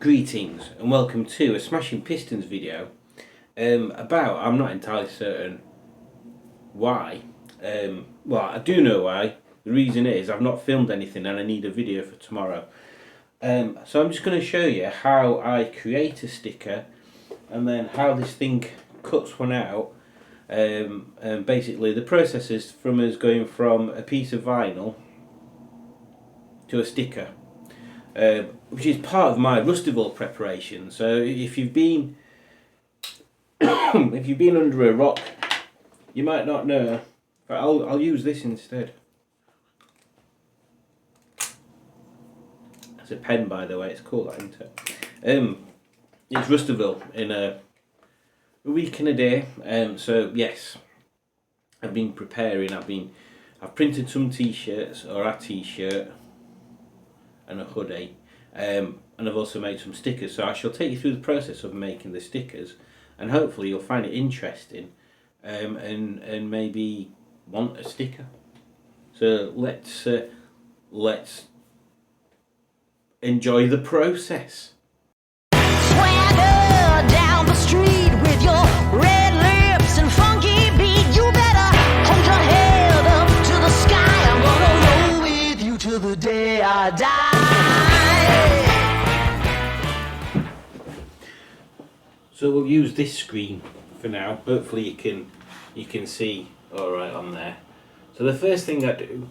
Greetings and welcome to a Smashing Pistons video about, I'm not entirely certain why, well I do know why. The reason is I've not filmed anything and I need a video for tomorrow. So I'm just going to show you how I create a sticker and then how this thing cuts one out. And basically the process is from us going from a piece of vinyl to a sticker. Which is part of my Rustival preparation. So if you've been if you've been under a rock, you might not know. But I'll use this instead. It's a pen, by the way. It's cool, that, isn't it? It's Rustival in a week and a day. So yes, I've been preparing. I've printed some t-shirts, or a t-shirt and a hoodie, and I've also made some stickers. So I shall take you through the process of making the stickers, and hopefully you'll find it interesting, and maybe want a sticker. So let's enjoy the process. Swagger down the street with your red lips and funky beat. You better hold your head up to the sky. I'm gonna roll with you till the day I die. So we'll use this screen for now. Hopefully you can see all right on there. So the first thing I do,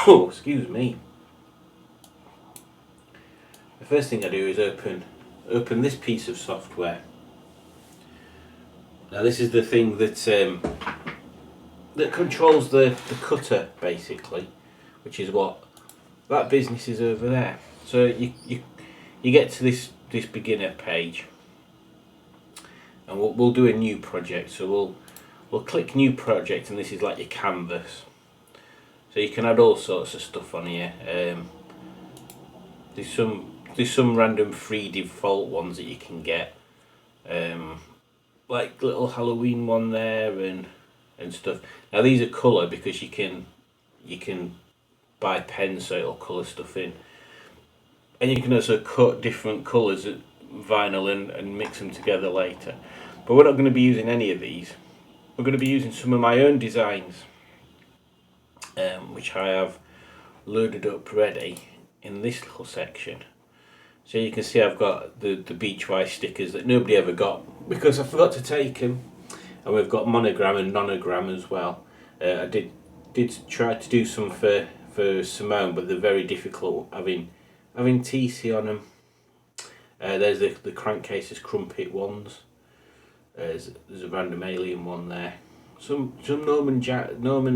oh excuse me. The first thing I do is open this piece of software. Now this is the thing that controls the cutter basically, which is what that business is over there. So you get to this beginner page, and we'll do a new project. So we'll click new project, and this is like your canvas. So you can add all sorts of stuff on here. There's some random free default ones that you can get, like little Halloween one there and stuff. Now these are colour because you can buy pens so it'll colour stuff in, and you can also cut different colours of vinyl and mix them together later. But we're not going to be using any of these. We're going to be using some of my own designs, which I have loaded up ready in this little section. So you can see I've got the Beachwise stickers that nobody ever got because I forgot to take them, and we've got monogram and nonogram as well. I did try to do some for Simone, but they're very difficult having TC on them. There's the crankcases crumpet ones. There's a random alien one there. Some Norman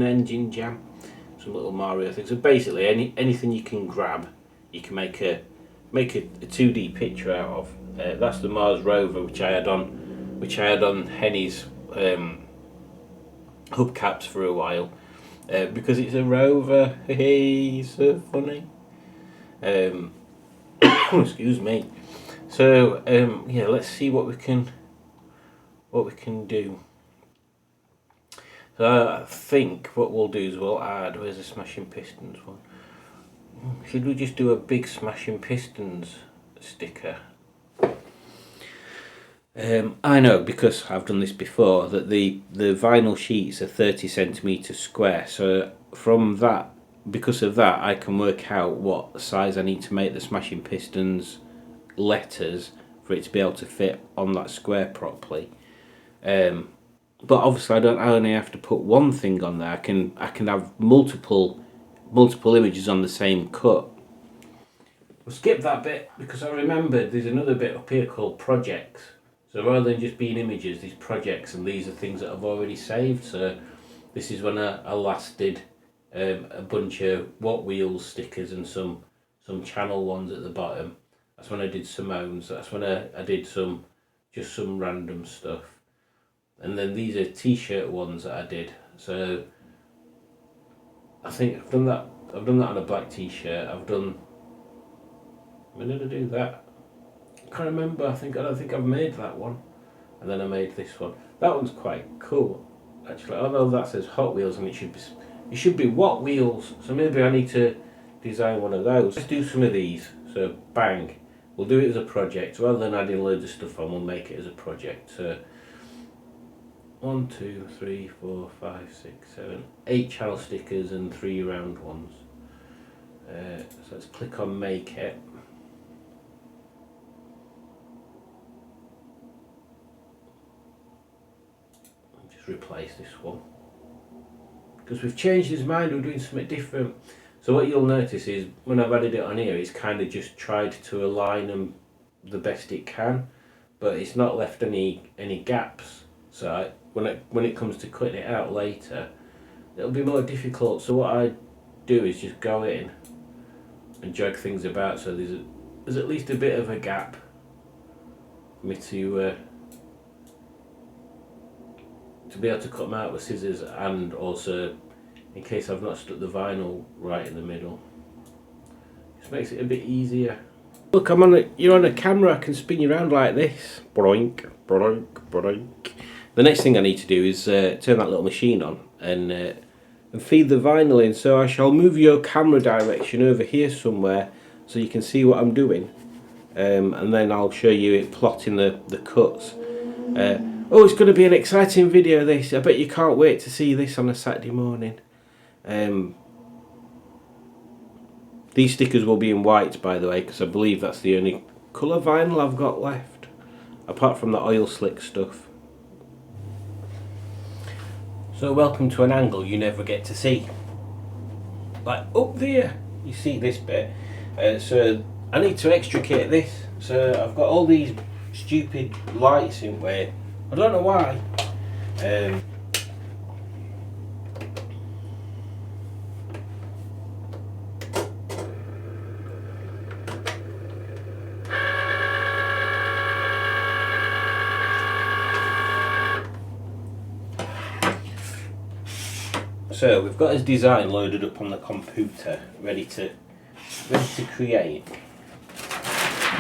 engine jam. Some little Mario things. So basically anything you can grab, you can make a 2D picture out of. That's the Mars rover which I had on Henny's hubcaps for a while, because it's a rover. Hey, so funny. Excuse me. So yeah, let's see what we can do. So I think what we'll do is we'll add, where's the Smashing Pistons one? Should we just do a big Smashing Pistons sticker? I know, because I've done this before, that the vinyl sheets are 30 centimeters square. So from that, because of that, I can work out what size I need to make the Smashing Pistons letters for it to be able to fit on that square properly. But obviously I only have to put one thing on there. I can have multiple images on the same cut. We'll skip that bit because I remembered there's another bit up here called projects. So rather than just being images, these projects, and these are things that I've already saved. So this is when I last did a bunch of What Wheels stickers and some channel ones at the bottom. That's when I did Simone's. That's when I did some random stuff. And then these are t-shirt ones that I did. So I think I've done that on a black t-shirt. When did I do that? I can't remember. I don't think I've made that one. And then I made this one. That one's quite cool, actually. Although that says Hot Wheels, and it should be What Wheels. So maybe I need to design one of those. Let's do some of these. So bang, we'll do it as a project. Rather than adding loads of stuff on, we'll make it as a project. So 1, 2, 3, 4, 5, 6, 7, 8 channel stickers and 3 round ones. So let's click on make it. Just replace this one. Because we've changed his mind, we're doing something different. So what you'll notice is when I've added it on here, it's kind of just tried to align them the best it can, but it's not left any gaps. So when it comes to cutting it out later, it'll be more difficult. So what I do is just go in and jog things about so there's at least a bit of a gap for me to be able to cut them out with scissors, and also in case I've not stuck the vinyl right in the middle. Just makes it a bit easier. Look, you're on a camera, I can spin you around like this. Broink, broink, broink. The next thing I need to do is turn that little machine on and feed the vinyl in. So I shall move your camera direction over here somewhere so you can see what I'm doing. And then I'll show you it plotting the cuts. Oh, it's going to be an exciting video this. I bet you can't wait to see this on a Saturday morning. These stickers will be in white, by the way, because I believe that's the only colour vinyl I've got left, apart from the oil slick stuff. So welcome to an angle you never get to see. Like up there, you see this bit. So I need to extricate this. So I've got all these stupid lights in way. I don't know why. So we've got his design loaded up on the computer, ready to create.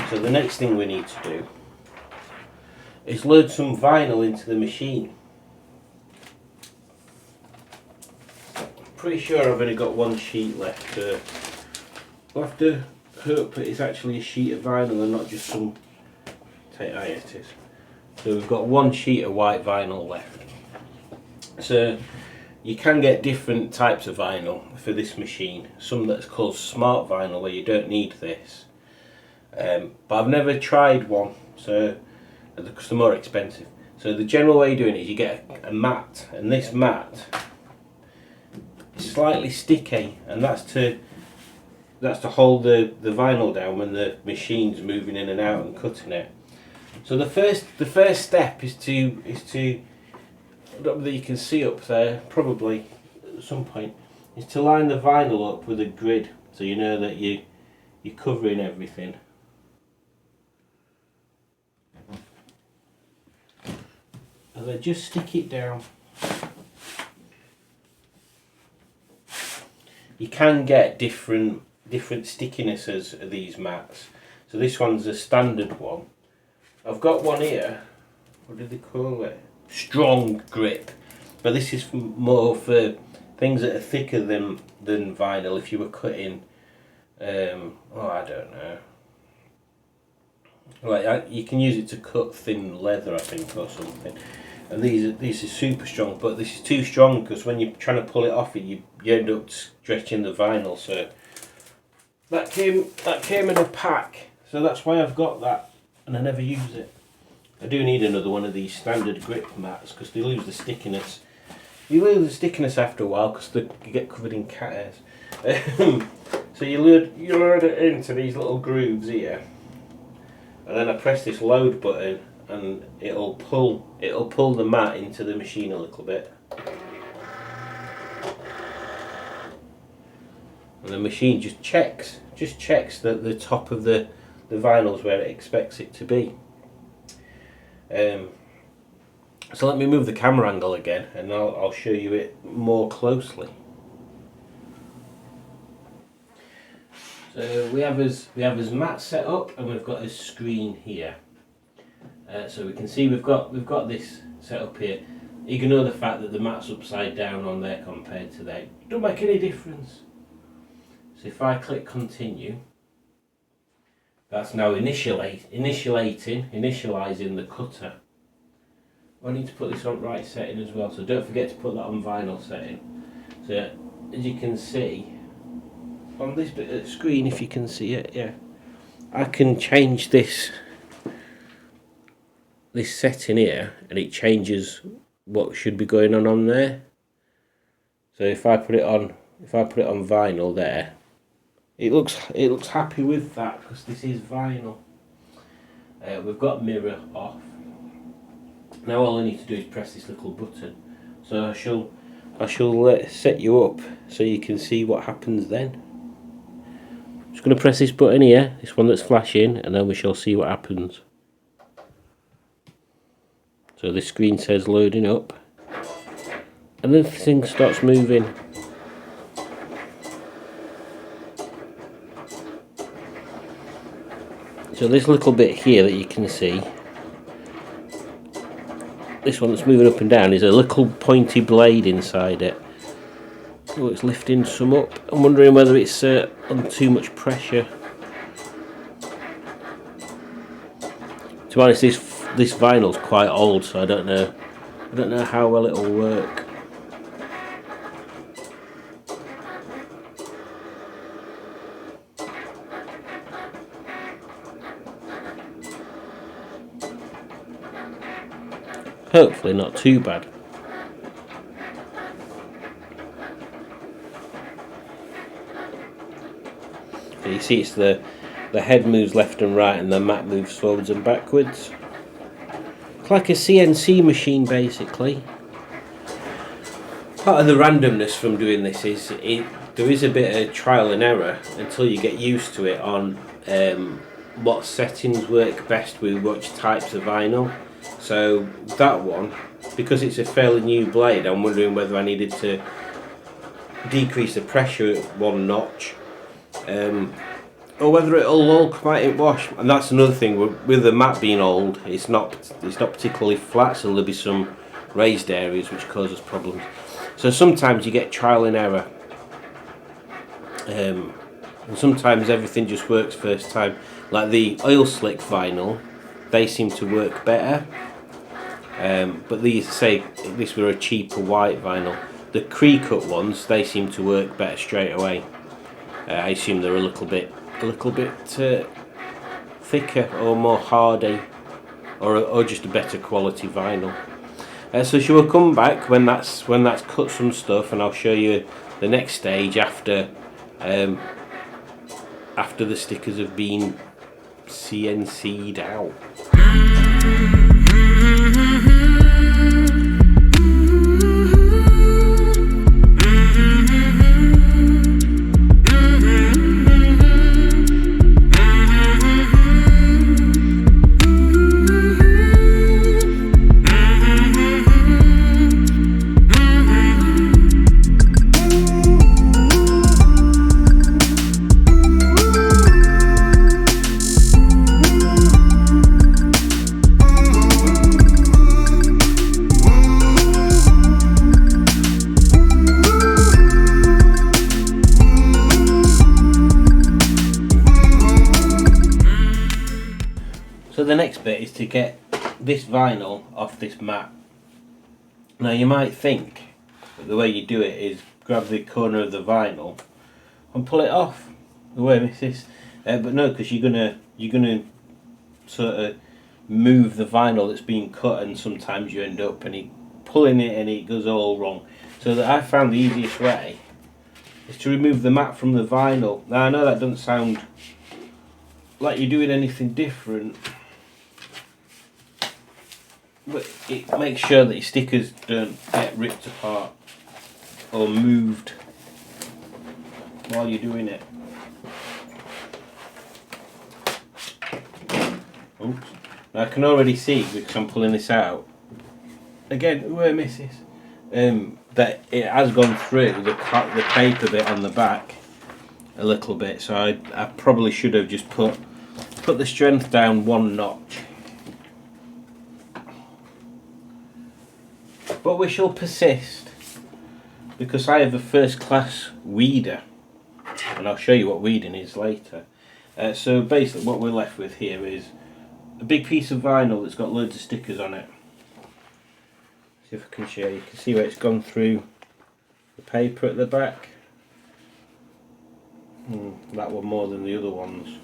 So the next thing we need to do is load some vinyl into the machine. Pretty sure I've only got one sheet left. We'll have to hope that it's actually a sheet of vinyl and not just some it is. So we've got one sheet of white vinyl left. So you can get different types of vinyl for this machine. Some that's called smart vinyl where you don't need this. But I've never tried one, so because they're more expensive. So the general way of doing it is you get a mat, and this mat is slightly sticky, and that's to hold the vinyl down when the machine's moving in and out and cutting it. So the first step is to I don't know whether you can see up there, probably at some point, is to line the vinyl up with a grid so you know that you're covering everything. And then just stick it down. You can get different stickinesses of these mats. So this one's a standard one. I've got one here. What do they call it? Strong grip. But this is more for things that are thicker than vinyl. If you were cutting, I don't know. Like you can use it to cut thin leather, I think, or something. And these are super strong, but this is too strong because when you're trying to pull it off, you end up stretching the vinyl. So that came in a pack. So that's why I've got that, and I never use it. I do need another one of these standard grip mats because they lose the stickiness. You lose the stickiness after a while because they get covered in cat hairs. So you load it into these little grooves here, and then I press this load button, and it'll pull the mat into the machine a little bit. And the machine just checks that the top of the vinyl's where it expects it to be. So let me move the camera angle again, and I'll show you it more closely. So we have his mat set up, and we've got his screen here. So we can see we've got this set up here. Ignore the fact that the mat's upside down on there compared to there. It don't make any difference. So if I click continue, That's now initializing the cutter. I need to put this on right setting as well, so don't forget to put that on vinyl setting. So as you can see on this bit of the screen, if you can see it, yeah, I can change this setting here, and it changes what should be going on there. So if I put it on vinyl there, it looks happy with that because this is vinyl. We've got mirror off. Now all I need to do is press this little button. So I shall set you up so you can see what happens then. I'm just going to press this button here, this one that's flashing, and then we shall see what happens. So the screen says loading up, and then the thing starts moving. So this little bit here that you can see, this one that's moving up and down, is a little pointy blade inside it. Oh, it's lifting some up. I'm wondering whether it's under too much pressure. To be honest, this vinyl's quite old, so I don't know how well it'll work. Hopefully not too bad. So you see, it's the head moves left and right, and the mat moves forwards and backwards. It's like a CNC machine, basically. Part of the randomness from doing this is there is a bit of trial and error until you get used to it on what settings work best with which types of vinyl. So that one, because it's a fairly new blade, I'm wondering whether I needed to decrease the pressure one notch, or whether it'll all come out in wash. And that's another thing with the mat being old, it's not particularly flat, so there'll be some raised areas which causes problems. So sometimes you get trial and error, and sometimes everything just works first time. Like the oil slick vinyl, they seem to work better, but these, say this were a cheaper white vinyl, the Cricut ones, they seem to work better straight away. I assume they're a little bit thicker or more hardy, or just a better quality vinyl. So she will come back when that's cut some stuff, and I'll show you the next stage after the stickers have been CNC'd out. So the next bit is to get this vinyl off this mat. Now you might think that the way you do it is grab the corner of the vinyl and pull it off. The way missus, but no, because you're gonna sort of move the vinyl that's being cut, and sometimes you end up pulling it and it goes all wrong. So that I found the easiest way is to remove the mat from the vinyl. Now I know that doesn't sound like you're doing anything different, but it makes sure that your stickers don't get ripped apart or moved while you're doing it. Oops. Now I can already see, because I'm pulling this out again, where missus, that it has gone through the paper bit on the back a little bit, so I probably should have just put the strength down one notch. But we shall persist, because I have a first class weeder, and I'll show you what weeding is later. So basically what we're left with here is a big piece of vinyl that's got loads of stickers on it. See if I can show you. You can see where it's gone through the paper at the back. That one more than the other ones.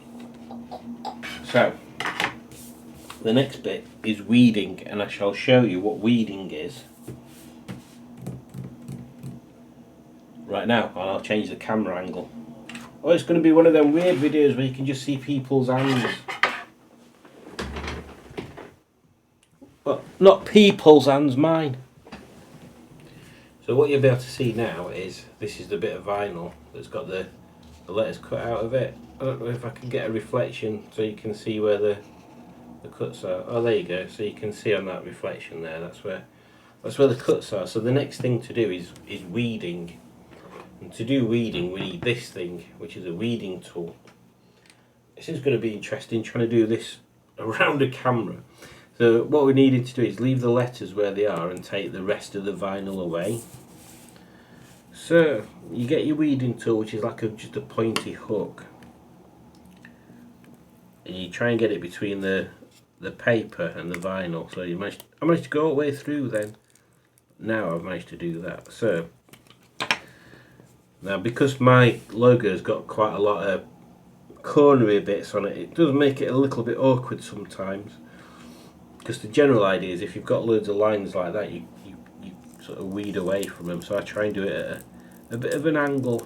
So the next bit is weeding, and I shall show you what weeding is right now, and I'll change the camera angle. Oh, it's going to be one of them weird videos where you can just see people's hands. Well, not people's hands, mine. So what you'll be able to see now is, this is the bit of vinyl that's got the letters cut out of it. I don't know if I can get a reflection so you can see where the cuts are. Oh, there you go. So you can see on that reflection there, that's where the cuts are. So the next thing to do is weeding. And to do weeding we need this thing, which is a weeding tool. This is going to be interesting, trying to do this around a camera. So what we needed to do is leave the letters where they are and take the rest of the vinyl away. So you get your weeding tool, which is like just a pointy hook, and you try and get it between the paper and the vinyl. So I managed to go all the way through then. Now I've managed to do that. So now, because my logo's got quite a lot of cornery bits on it, it does make it a little bit awkward sometimes. Because the general idea is, if you've got loads of lines like that, you sort of weed away from them. So I try and do it at a bit of an angle.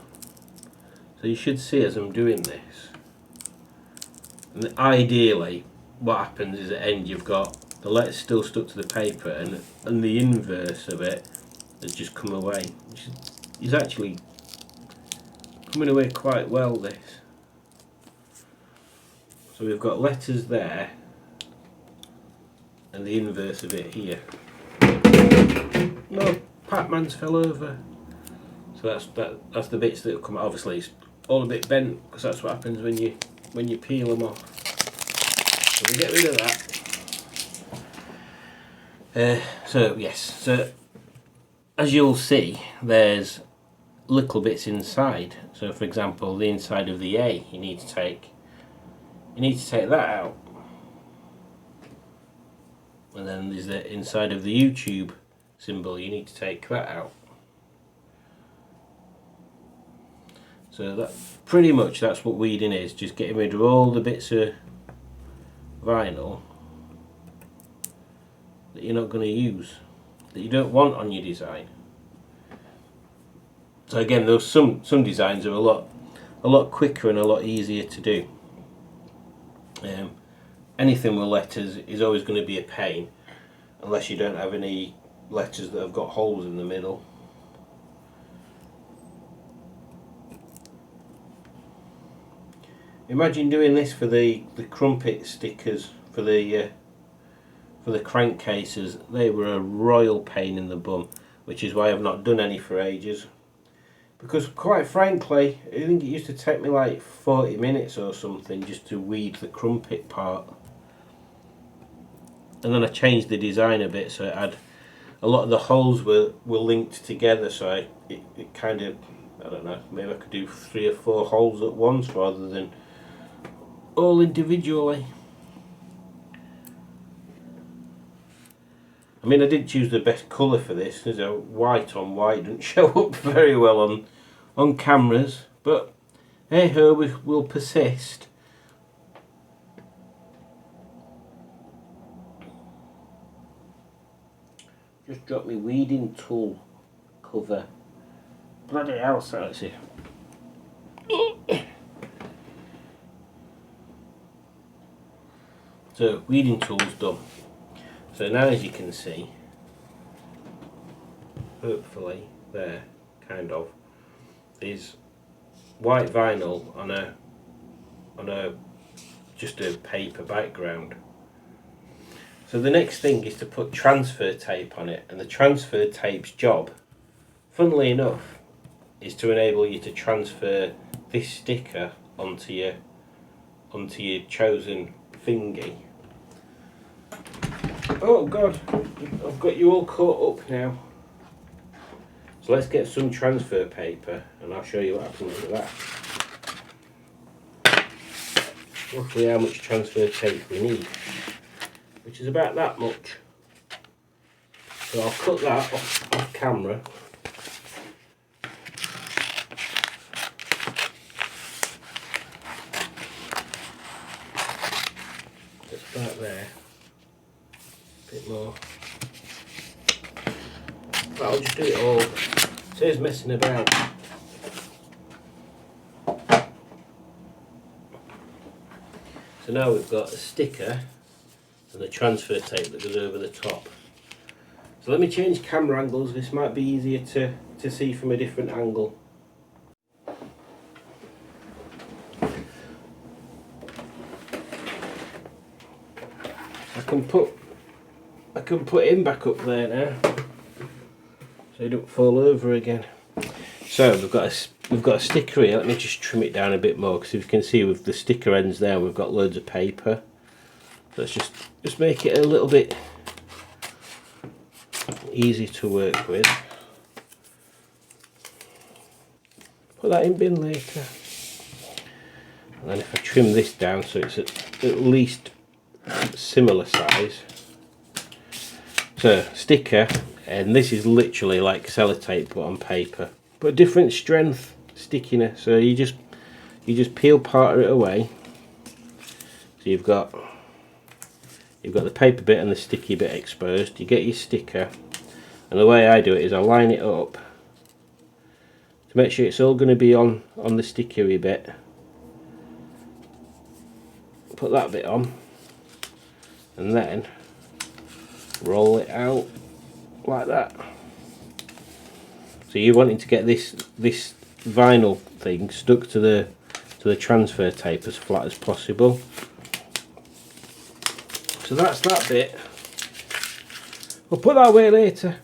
So you should see as I'm doing this. And ideally, what happens is at the end you've got the letters still stuck to the paper, and the inverse of it has just come away. Which is actually coming away quite well, this. So we've got letters there, and the inverse of it here. No, Pac-Man's fell over. So that's the bits that have come out. Obviously it's all a bit bent, because that's what happens when you peel them off. So we get rid of that. So yes, so as you'll see, there's little bits inside. So for example, the inside of the A, you need to take that out. And then there's the inside of the YouTube symbol, you need to take that out. So that pretty much that's what weeding is, just getting rid of all the bits of vinyl that you're not going to use, that you don't want on your design. So again, those some designs are a lot quicker and a lot easier to do. Anything with letters is always going to be a pain, unless you don't have any letters that have got holes in the middle. Imagine doing this for the crumpet stickers for the crankcases. They were a royal pain in the bum, which is why I've not done any for ages. Because quite frankly, I think it used to take me like 40 minutes or something just to weed the crumpet part. And then I changed the design a bit, so it had a lot of the holes were linked together, so it kind of, I don't know, maybe I could do 3 or 4 holes at once rather than all individually. I mean, I didn't choose the best colour for this, because white on white doesn't show up very well on cameras, but hey ho, we'll persist. Just dropped my weeding tool cover. Bloody hell, so let's see. So weeding tool's done. So now, as you can see, hopefully there, kind of, is white vinyl on a just a paper background. So the next thing is to put transfer tape on it, and the transfer tape's job, funnily enough, is to enable you to transfer this sticker onto your chosen thingy. Oh god, I've got you all caught up now. So let's get some transfer paper and I'll show you what happens with that. roughly how much transfer tape we need, which is about that much. So I'll cut that off camera. Just about there. A bit more. But I'll just do it all. Saves messing about. So now we've got a sticker and the transfer tape that goes over the top. So let me change camera angles. This might be easier to see from a different angle. I can put him back up there now, so he don't fall over again. So we've got a sticker here. Let me just trim it down a bit more, because if you can see with the sticker ends there, we've got loads of paper. So let's just make it a little bit easy to work with. Put that in bin later. And then if I trim this down so it's at least similar size. So sticker, and this is literally like sellotape but on paper, but different strength stickiness. So you just peel part of it away. So you've got the paper bit and the sticky bit exposed. You get your sticker, and the way I do it is I line it up to make sure it's all going to be on the stickery bit. Put that bit on, and then roll it out like that. So you're wanting to get this vinyl thing stuck to the transfer tape as flat as possible. So that's that bit. I'll put that away later.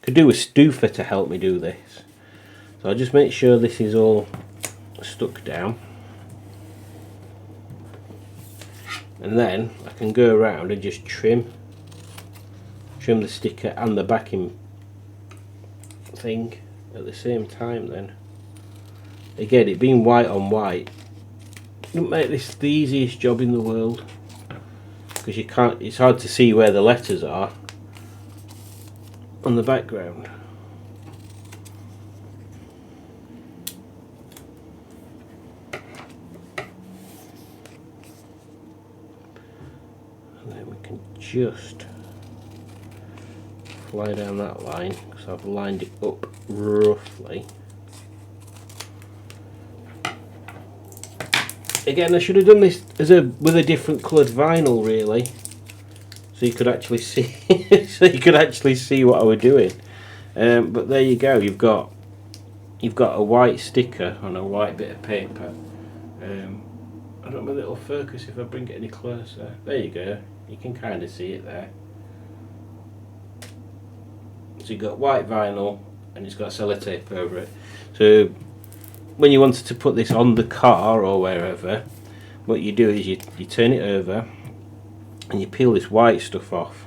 Could do a stoofer to help me do this. So I'll just make sure this is all stuck down. And then I can go around and just trim the sticker and the backing thing at the same time then. Again, it being white on white doesn't make this the easiest job in the world, because you can't, it's hard to see where the letters are on the background. And then we can just fly down that line, because I've lined it up roughly. Again, I should have done this with a different coloured vinyl, really, so you could actually see what I was doing. But there you go. You've got a white sticker on a white bit of paper. I don't know whether it'll focus if I bring it any closer. There you go. You can kind of see it there. So you've got white vinyl and it's got sellotape over it. So when you wanted to put this on the car or wherever, what you do is you turn it over and you peel this white stuff off.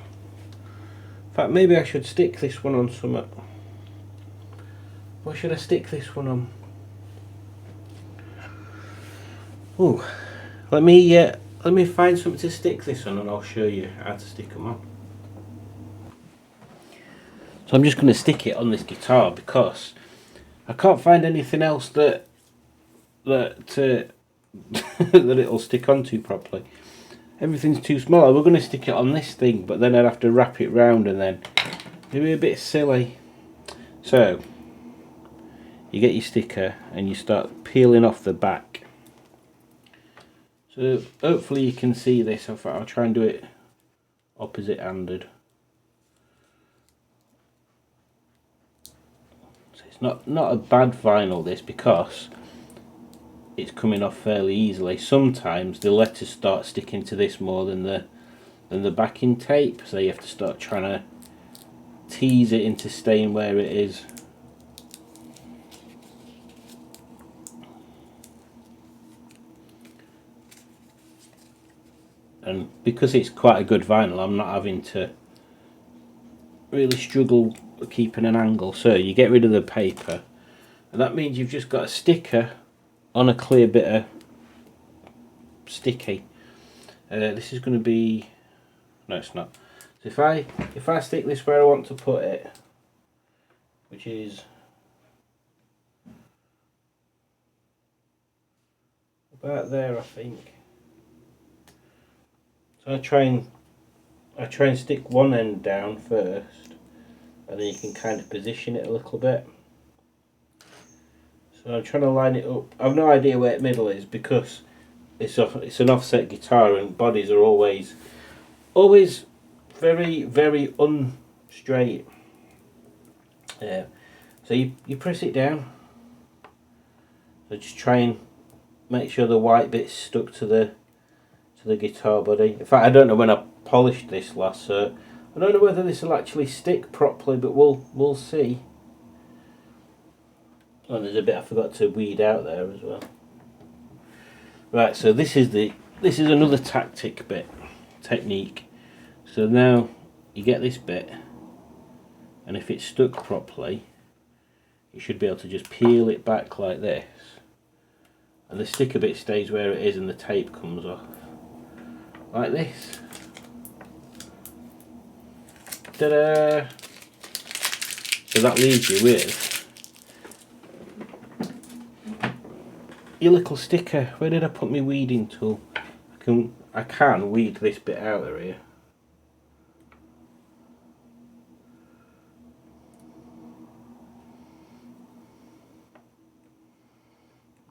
In fact, maybe I should stick this one on something. What should I stick this one on? Oh, let me find something to stick this on, and I'll show you how to stick them on. So I'm just going to stick it on this guitar because I can't find anything else that that it'll stick onto properly. Everything's too small. We're going to stick it on this thing, but then I'd have to wrap it round, and then it'd be a bit silly. So you get your sticker and you start peeling off the back. So hopefully you can see this. I'll try and do it opposite handed. So it's not a bad vinyl, this, because it's coming off fairly easily. Sometimes the letters start sticking to this more than the backing tape, so you have to start trying to tease it into staying where it is. And because it's quite a good vinyl, I'm not having to really struggle keeping an angle. So you get rid of the paper, and that means you've just got a sticker on a clear bit of sticky. This is going to be, no it's not. So if I stick this where I want to put it, which is about there I think. So I try and stick one end down first, and then you can kind of position it a little bit. So I'm trying to line it up. I've no idea where the middle is because it's an offset guitar and bodies are always very unstraight. Yeah. So you press it down. So just try and make sure the white bit's stuck to the guitar body. In fact, I don't know when I polished this last, so I don't know whether this will actually stick properly, but we'll see. Oh, there's a bit I forgot to weed out there as well. Right, so this is another technique. So now you get this bit, and if it's stuck properly, you should be able to just peel it back like this, and the sticker bit stays where it is and the tape comes off. Like this. Ta-da! So that leaves you with your little sticker. Where did I put my weeding tool? I can weed this bit out of here.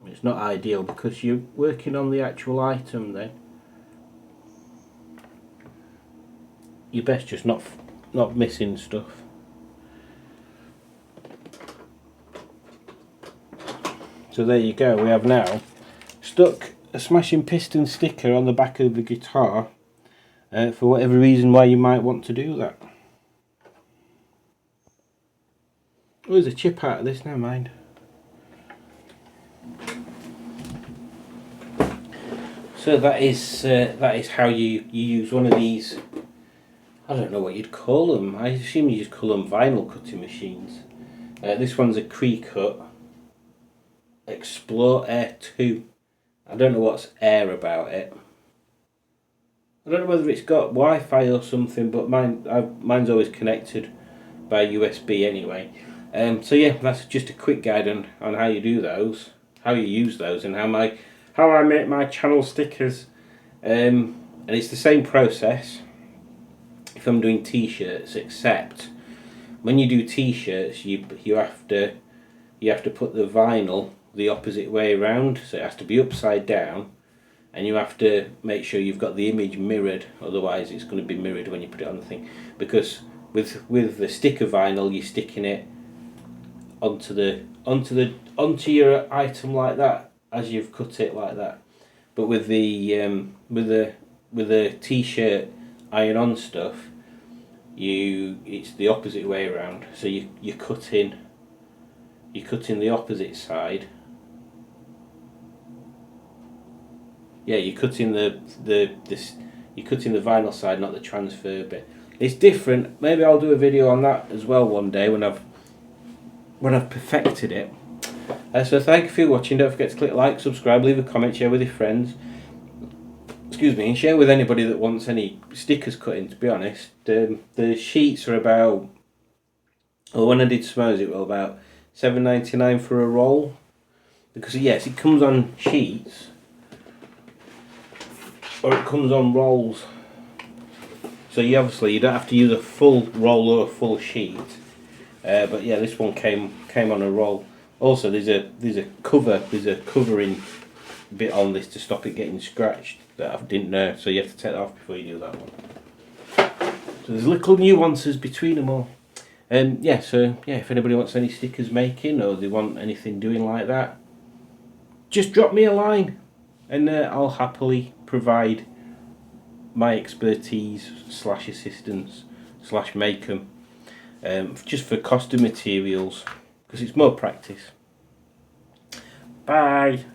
It's not ideal because you're working on the actual item then. You're best just not missing stuff. So there you go, we have now stuck a Smashing Piston sticker on the back of the guitar for whatever reason why you might want to do that. Oh, there's a chip out of this, never mind. So that is how you use one of these. I don't know what you'd call them. I assume you just call them vinyl cutting machines. This one's a Cricut Explorer Air 2. I don't know what's Air about it. I don't know whether it's got Wi-Fi or something, but mine's always connected by USB anyway. So yeah, that's just a quick guide on how you do those, how you use those, and how I make my channel stickers. And it's the same process if I'm doing t-shirts, except when you do t-shirts you have to put the vinyl the opposite way around, so it has to be upside down, and you have to make sure you've got the image mirrored, otherwise it's going to be mirrored when you put it on the thing, because with the sticker vinyl you're sticking it onto your item like that as you've cut it like that, but with the t-shirt iron-on stuff, it's the opposite way around. So you're cutting the opposite side. Yeah, you're cutting the vinyl side, not the transfer bit. It's different. Maybe I'll do a video on that as well one day when I've perfected it. So thank you for watching. Don't forget to click like, subscribe, leave a comment, share with your friends. Excuse me, and share with anybody that wants any stickers cutting. To be honest, the sheets are about, well, when I did Smo's it was about $7.99 for a roll, because yes, it comes on sheets or it comes on rolls, so you don't have to use a full roll or a full sheet, but yeah, this one came on a roll. Also there's a covering bit on this to stop it getting scratched that I didn't know, so you have to take that off before you do that one. So there's little nuances between them all. Yeah, so yeah, if anybody wants any stickers making or they want anything doing like that, just drop me a line and I'll happily provide my expertise / assistance / make them, just for cost of materials, because it's more practice. Bye.